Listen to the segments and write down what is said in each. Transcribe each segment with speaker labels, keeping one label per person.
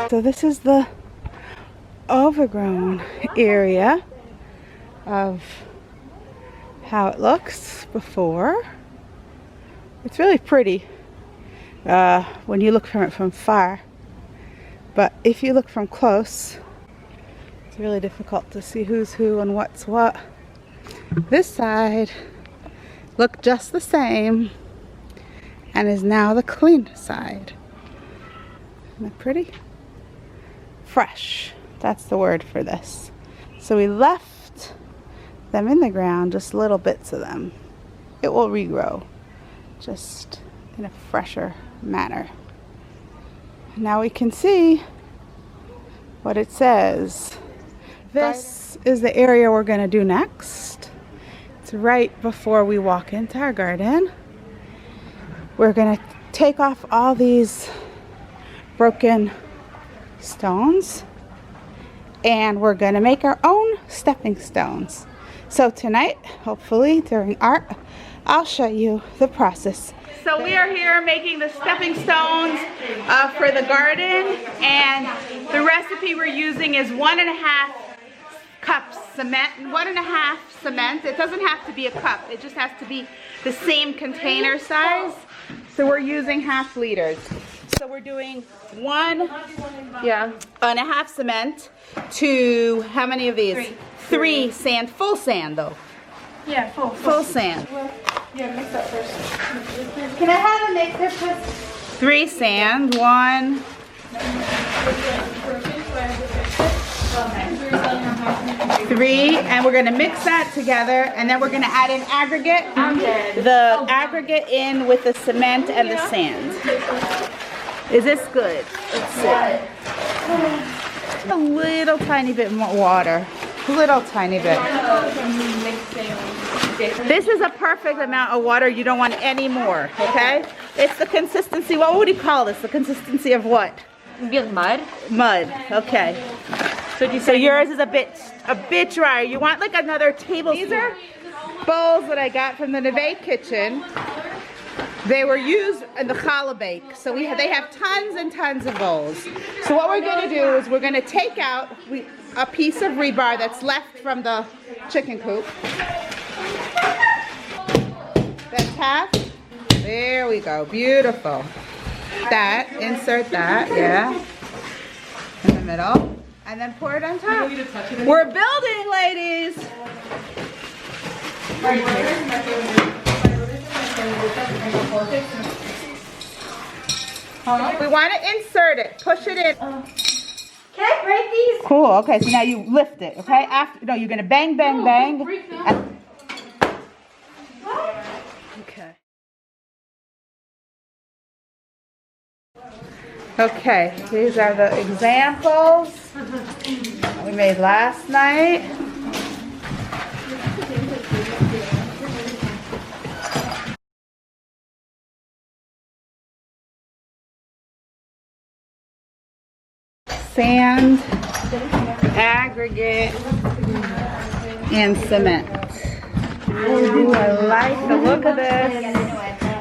Speaker 1: So this is the overgrown area of how it looks before. It's really pretty when you look from it from far, but if you look from close, it's really difficult to see who's who and what's what. This side looked just the same and is now the clean side. Isn't that pretty? Fresh, that's the word for this. So we left them in the ground, just little bits of them. It will regrow just in a fresher manner. Now we can see what it says. This is the area we're going to do next. It's right before we walk into our garden. We're going to take off all these broken stones and we're going to make our own stepping stones. So tonight, hopefully during art, I'll show you the process. So we are here making the stepping stones for the garden, and the recipe we're using is 1.5 cups cement, 1.5 cement. It doesn't have to be a cup, it just has to be the same container size. So we're using 1/2 liters. So we're doing 1.5 cement to how many of these? Three sand, full sand though.
Speaker 2: Yeah,
Speaker 1: full sand.
Speaker 2: Yeah, mix that first.
Speaker 1: Can I have a mixer, please? 3 sand, 1. 3, and we're gonna mix that together, and then we're gonna add an aggregate. The aggregate in with the cement and the sand. Is this good? Let's see. A little tiny bit more water. Little tiny bit. This is a perfect amount of water. You don't want any more, okay? It's the consistency, what would you call this? The consistency of what?
Speaker 2: Mud.
Speaker 1: Mud, okay. So yours is a bit drier. You want like another tablespoon. These are bowls that I got from the Neve kitchen. They were used in the challah bake, so they have tons and tons of bowls. So what we're going to do is we're going to take out a piece of rebar that's left from the chicken coop. That's half. There we go. Beautiful. That, insert that, yeah, in the middle, and then pour it on top. We're building, ladies. We want to insert it. Push it in.
Speaker 2: Can I break these?
Speaker 1: Cool. Okay, so now you lift it. Okay. After, no, you're gonna bang, bang, bang. Okay. Okay. These are the examples we made last night. Sand, aggregate, and cement. Ooh, I like the look of this.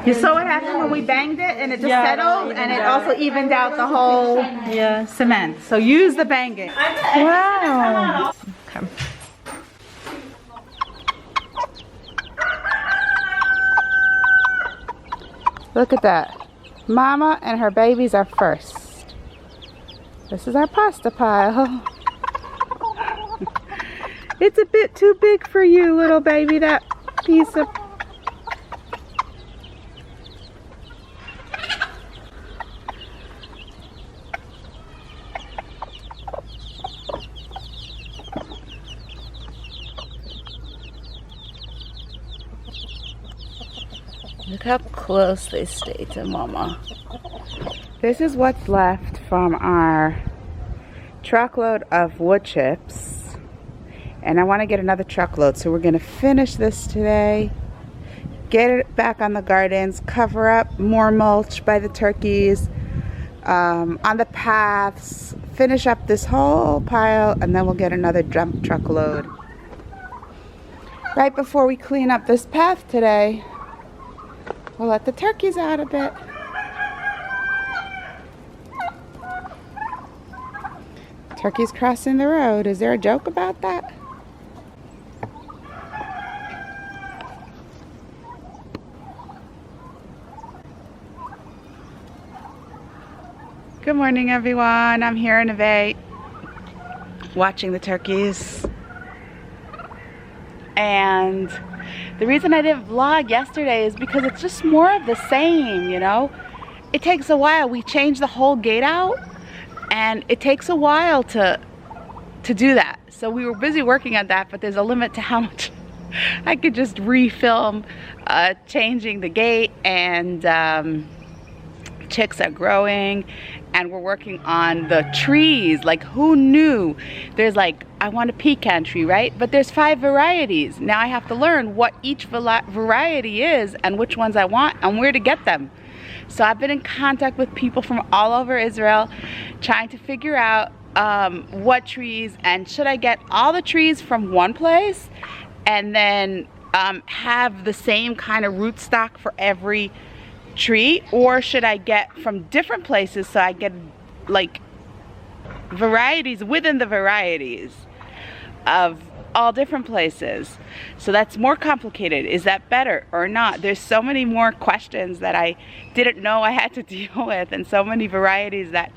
Speaker 1: You saw what happened when we banged it and it just settled, and it also evened out the whole cement. So use the banging. Wow. Okay. Look at that. Mama and her babies are first. This is our pasta pile. It's a bit too big for you, little baby, that piece of... Look how close they stay to Mama. This is what's left from our truckload of wood chips. And I want to get another truckload, so we're going to finish this today. Get it back on the gardens, cover up more mulch by the turkeys, on the paths, finish up this whole pile, and then we'll get another dump truckload. Right before we clean up this path today, we'll let the turkeys out a bit. Turkeys crossing the road. Is there a joke about that? Good morning, everyone. I'm here in Neve watching the turkeys. And the reason I didn't vlog yesterday is because it's just more of the same, you know? It takes a while. We changed the whole gate out, and it takes a while to do that. So we were busy working on that, but there's a limit to how much I could just refilm changing the gate. And chicks are growing, and we're working on the trees. Like, who knew? There's like, I want a pecan tree, right? But there's 5 varieties. Now I have to learn what each variety is and which ones I want and where to get them. So I've been in contact with people from all over Israel trying to figure out what trees, and should I get all the trees from one place and then have the same kind of rootstock for every tree, or should I get from different places so I get like varieties within the varieties of all different places? So that's more complicated. Is that better or not? There's so many more questions that I didn't know I had to deal with, and so many varieties that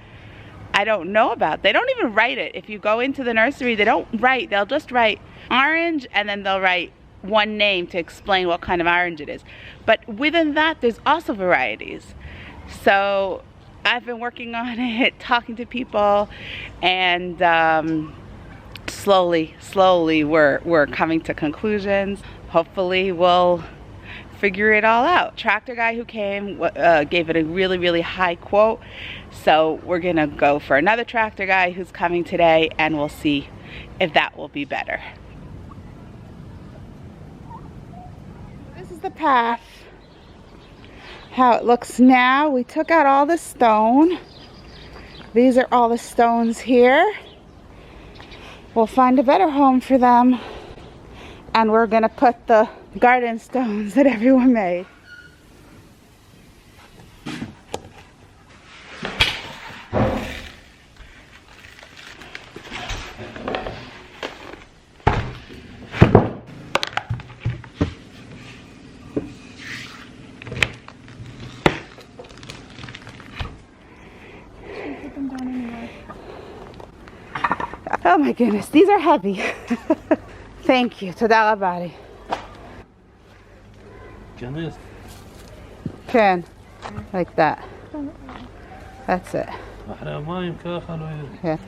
Speaker 1: I don't know about. They don't even write it. If you go into the nursery, they don't write. They'll just write orange, and then they'll write one name to explain what kind of orange it is. But within that, there's also varieties. So I've been working on it, talking to people, and slowly we're coming to conclusions. Hopefully we'll figure it all out. Tractor guy who came gave it a really high quote. So we're gonna go for another tractor guy who's coming today, and we'll see if that will be better. This is the path, how it looks now. We took out all the stone. These are all the stones here. We'll find a better home for them, and we're gonna put the garden stones that everyone made. Oh my goodness, these are heavy. Thank you. Toda rabba. Can. Like that. That's it. Yeah.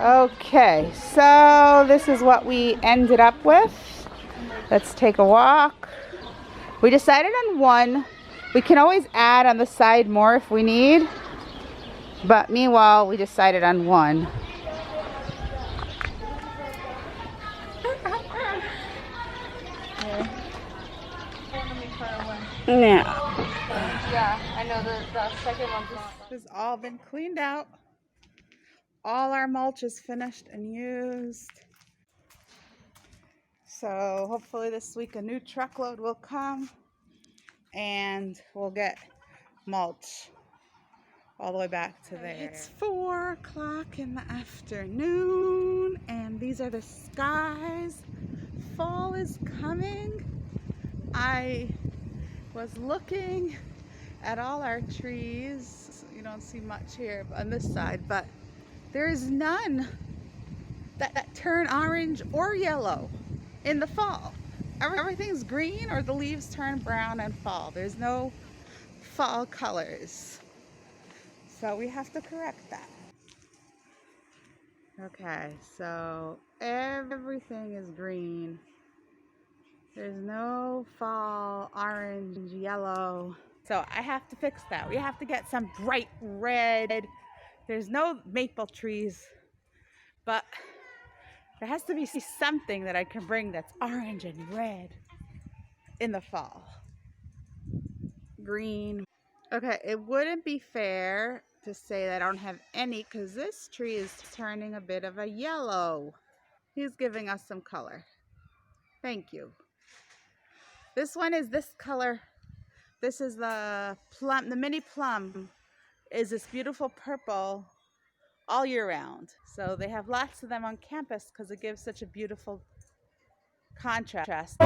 Speaker 1: Okay, so this is what we ended up with. Let's take a walk. We decided on 1. We can always add on the side more if we need, but meanwhile we decided on 1.
Speaker 2: Yeah, I know the second one's not.
Speaker 1: This has all been cleaned out. All our mulch is finished and used. So hopefully this week a new truckload will come, and we'll get mulch all the way back to there. It's 4 o'clock in the afternoon, and these are the skies. Fall is coming. I was looking at all our trees. You don't see much here on this side, but there's none that turn orange or yellow in the fall. Everything's green, or the leaves turn brown and fall. There's no fall colors. So we have to correct that. Okay, so everything is green. There's no fall, orange, yellow. So I have to fix that. We have to get some bright red. There's no maple trees, but there has to be something that I can bring that's orange and red in the fall. Green. Okay, it wouldn't be fair to say that I don't have any, because this tree is turning a bit of a yellow. He's giving us some color. Thank you. This one is this color This is the plum. The mini plum is this beautiful purple all year round. So they have lots of them on campus because it gives such a beautiful contrast.